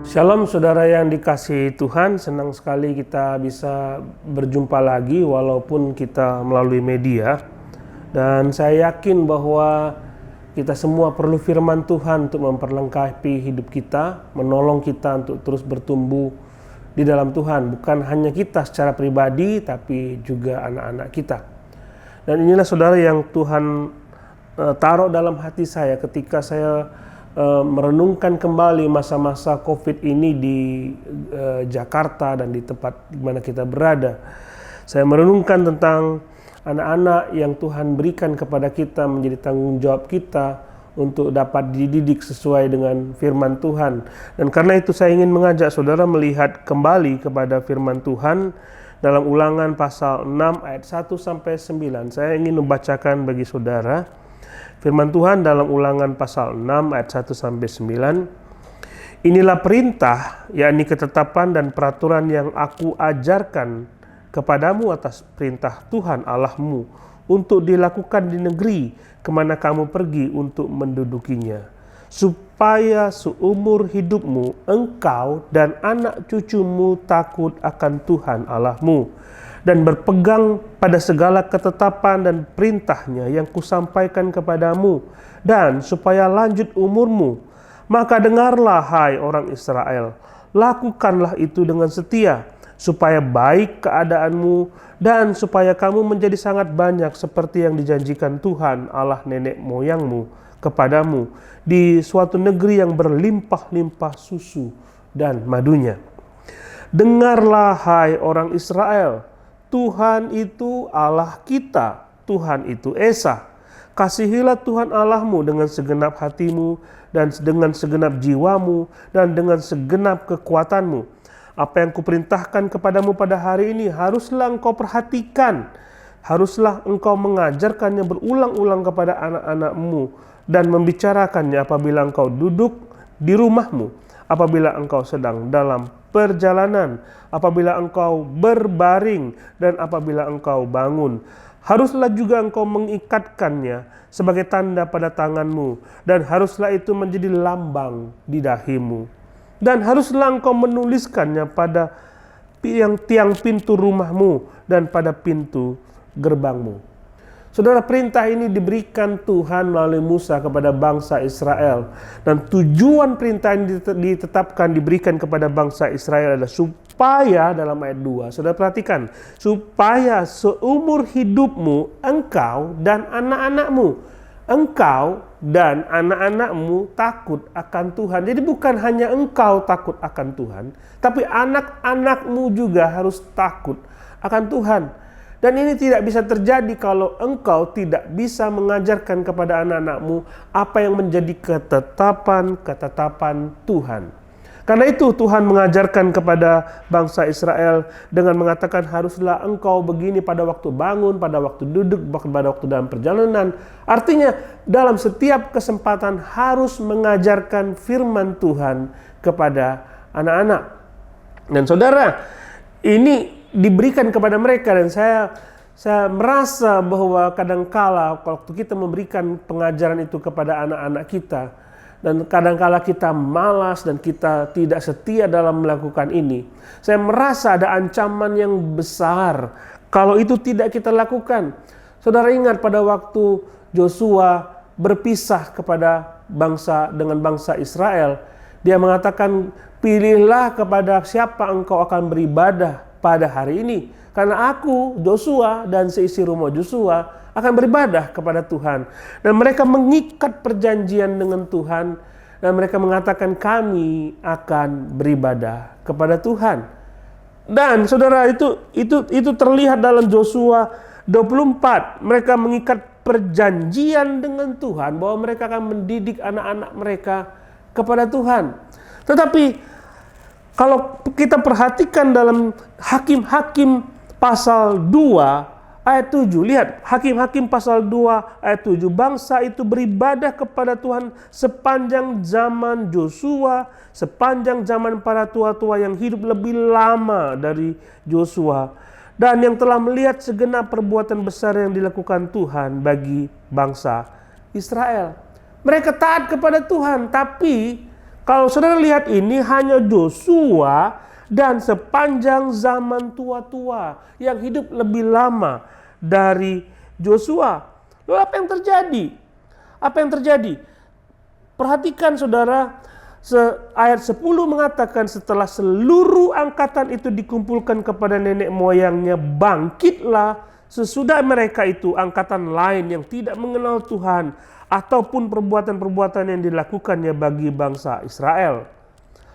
Shalom saudara yang dikasihi Tuhan, senang sekali kita bisa berjumpa lagi walaupun kita melalui media. Dan saya yakin bahwa kita semua perlu firman Tuhan untuk memperlengkapi hidup kita, menolong kita untuk terus bertumbuh di dalam Tuhan. Bukan hanya kita secara pribadi, tapi juga anak-anak kita. Dan inilah saudara yang Tuhan taruh dalam hati saya ketika saya merenungkan kembali masa-masa COVID ini di Jakarta dan di tempat di mana kita berada. Saya merenungkan tentang anak-anak yang Tuhan berikan kepada kita menjadi tanggung jawab kita untuk dapat dididik sesuai dengan firman Tuhan. Dan karena itu saya ingin mengajak saudara melihat kembali kepada firman Tuhan dalam Ulangan pasal 6 ayat 1-9. Saya ingin membacakan bagi saudara firman Tuhan dalam Ulangan pasal 6 ayat 1-9. Inilah perintah, yakni ketetapan dan peraturan yang aku ajarkan kepadamu atas perintah Tuhan Allahmu untuk dilakukan di negeri kemana kamu pergi untuk mendudukinya, supaya seumur hidupmu engkau dan anak cucumu takut akan Tuhan Allahmu dan berpegang pada segala ketetapan dan perintahnya yang kusampaikan kepadamu, dan supaya lanjut umurmu. Maka dengarlah hai orang Israel, lakukanlah itu dengan setia, supaya baik keadaanmu dan supaya kamu menjadi sangat banyak seperti yang dijanjikan Tuhan Allah nenek moyangmu kepadamu di suatu negeri yang berlimpah-limpah susu dan madunya. Dengarlah hai orang Israel, Tuhan itu Allah kita, Tuhan itu Esa. Kasihilah Tuhan Allahmu dengan segenap hatimu dan dengan segenap jiwamu dan dengan segenap kekuatanmu. Apa yang kuperintahkan kepadamu pada hari ini haruslah engkau perhatikan, haruslah engkau mengajarkannya berulang-ulang kepada anak-anakmu dan membicarakannya apabila engkau duduk di rumahmu, apabila engkau sedang dalam perjalanan, apabila engkau berbaring, dan apabila engkau bangun. Haruslah juga engkau mengikatkannya sebagai tanda pada tanganmu, dan haruslah itu menjadi lambang di dahimu. Dan haruslah engkau menuliskannya pada tiang pintu rumahmu dan pada pintu gerbangmu. Saudara, perintah ini diberikan Tuhan melalui Musa kepada bangsa Israel. Dan tujuan perintah ini ditetapkan, diberikan kepada bangsa Israel adalah supaya, dalam ayat 2, saudara perhatikan, supaya seumur hidupmu engkau dan anak-anakmu takut akan Tuhan. Jadi bukan hanya engkau takut akan Tuhan, tapi anak-anakmu juga harus takut akan Tuhan. Dan ini tidak bisa terjadi kalau engkau tidak bisa mengajarkan kepada anak-anakmu apa yang menjadi ketetapan Tuhan. Karena itu Tuhan mengajarkan kepada bangsa Israel dengan mengatakan haruslah engkau begini pada waktu bangun, pada waktu duduk, pada waktu dalam perjalanan. Artinya dalam setiap kesempatan harus mengajarkan firman Tuhan kepada anak-anak. Dan saudara, ini diberikan kepada mereka, dan saya merasa bahwa kadangkala waktu kita memberikan pengajaran itu kepada anak-anak kita, dan kadangkala kita malas dan kita tidak setia dalam melakukan ini, saya merasa ada ancaman yang besar kalau itu tidak kita lakukan. Saudara ingat pada waktu Joshua berpisah kepada dengan bangsa Israel, dia mengatakan, pilihlah kepada siapa engkau akan beribadah pada hari ini, karena aku, Joshua, dan seisi rumah Joshua akan beribadah kepada Tuhan. Dan mereka mengikat perjanjian dengan Tuhan, dan mereka mengatakan kami akan beribadah kepada Tuhan. Dan saudara, itu terlihat dalam Joshua 24. Mereka mengikat perjanjian dengan Tuhan bahwa mereka akan mendidik anak-anak mereka kepada Tuhan. Tetapi kalau kita perhatikan dalam Hakim-Hakim pasal 2 ayat 7, lihat Hakim-Hakim pasal 2 ayat 7, bangsa itu beribadah kepada Tuhan sepanjang zaman Joshua, sepanjang zaman para tua-tua yang hidup lebih lama dari Joshua, dan yang telah melihat segenap perbuatan besar yang dilakukan Tuhan bagi bangsa Israel. Mereka taat kepada Tuhan. Tapi kalau saudara lihat ini hanya Joshua dan sepanjang zaman tua-tua yang hidup lebih lama dari Joshua. Lalu apa yang terjadi? Apa yang terjadi? Perhatikan saudara, ayat 10 mengatakan setelah seluruh angkatan itu dikumpulkan kepada nenek moyangnya, bangkitlah sesudah mereka itu angkatan lain yang tidak mengenal Tuhan ataupun perbuatan-perbuatan yang dilakukannya bagi bangsa Israel.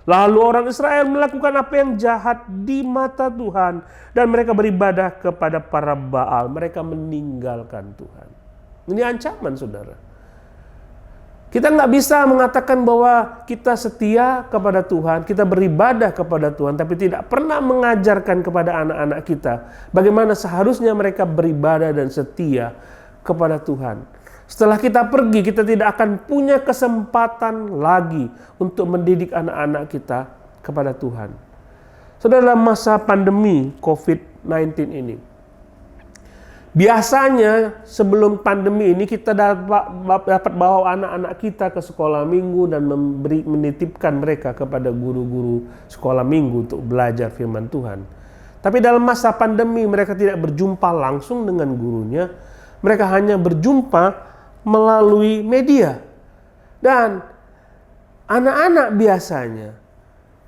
Lalu orang Israel melakukan apa yang jahat di mata Tuhan dan mereka beribadah kepada para Baal. Mereka meninggalkan Tuhan. Ini ancaman saudara. Kita nggak bisa mengatakan bahwa kita setia kepada Tuhan, kita beribadah kepada Tuhan, tapi tidak pernah mengajarkan kepada anak-anak kita bagaimana seharusnya mereka beribadah dan setia kepada Tuhan. Setelah kita pergi, kita tidak akan punya kesempatan lagi untuk mendidik anak-anak kita kepada Tuhan. Saudara, dalam masa pandemi COVID-19 ini, biasanya sebelum pandemi ini kita dapat bawa anak-anak kita ke sekolah minggu dan menitipkan mereka kepada guru-guru sekolah minggu untuk belajar firman Tuhan. Tapi dalam masa pandemi mereka tidak berjumpa langsung dengan gurunya, mereka hanya berjumpa melalui media. Dan anak-anak biasanya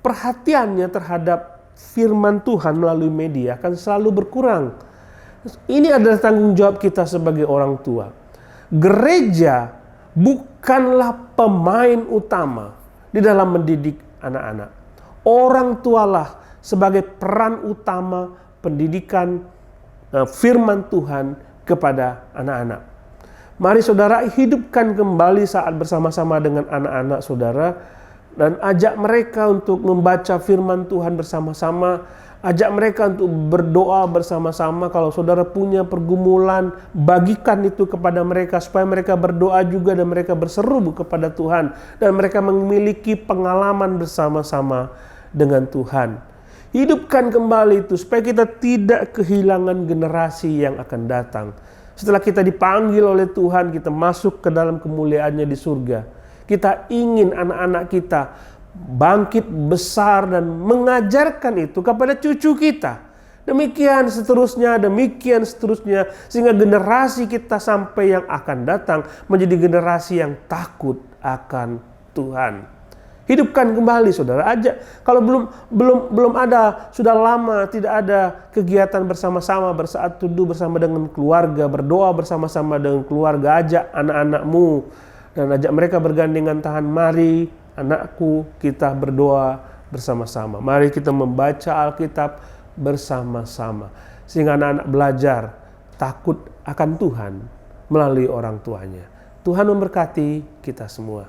perhatiannya terhadap firman Tuhan melalui media akan selalu berkurang. Ini adalah tanggung jawab kita sebagai orang tua. Gereja bukanlah pemain utama di dalam mendidik anak-anak. Orang tualah sebagai peran utama pendidikan firman Tuhan kepada anak-anak. Mari saudara hidupkan kembali saat bersama-sama dengan anak-anak saudara dan ajak mereka untuk membaca firman Tuhan bersama-sama, ajak mereka untuk berdoa bersama-sama. Kalau saudara punya pergumulan, bagikan itu kepada mereka supaya mereka berdoa juga dan mereka berseru kepada Tuhan dan mereka memiliki pengalaman bersama-sama dengan Tuhan. Hidupkan kembali itu supaya kita tidak kehilangan generasi yang akan datang. Setelah kita dipanggil oleh Tuhan, kita masuk ke dalam kemuliaannya di surga. Kita ingin anak-anak kita bangkit besar dan mengajarkan itu kepada cucu kita. Demikian seterusnya, sehingga generasi kita sampai yang akan datang menjadi generasi yang takut akan Tuhan. Hidupkan kembali saudara, ajak. Kalau belum ada, sudah lama tidak ada kegiatan bersama-sama, bersaat teduh bersama dengan keluarga, berdoa bersama-sama dengan keluarga, ajak anak-anakmu dan ajak mereka bergandengan tangan. Mari anakku, kita berdoa bersama-sama. Mari kita membaca Alkitab bersama-sama sehingga anak-anak belajar takut akan Tuhan melalui orang tuanya. Tuhan memberkati kita semua.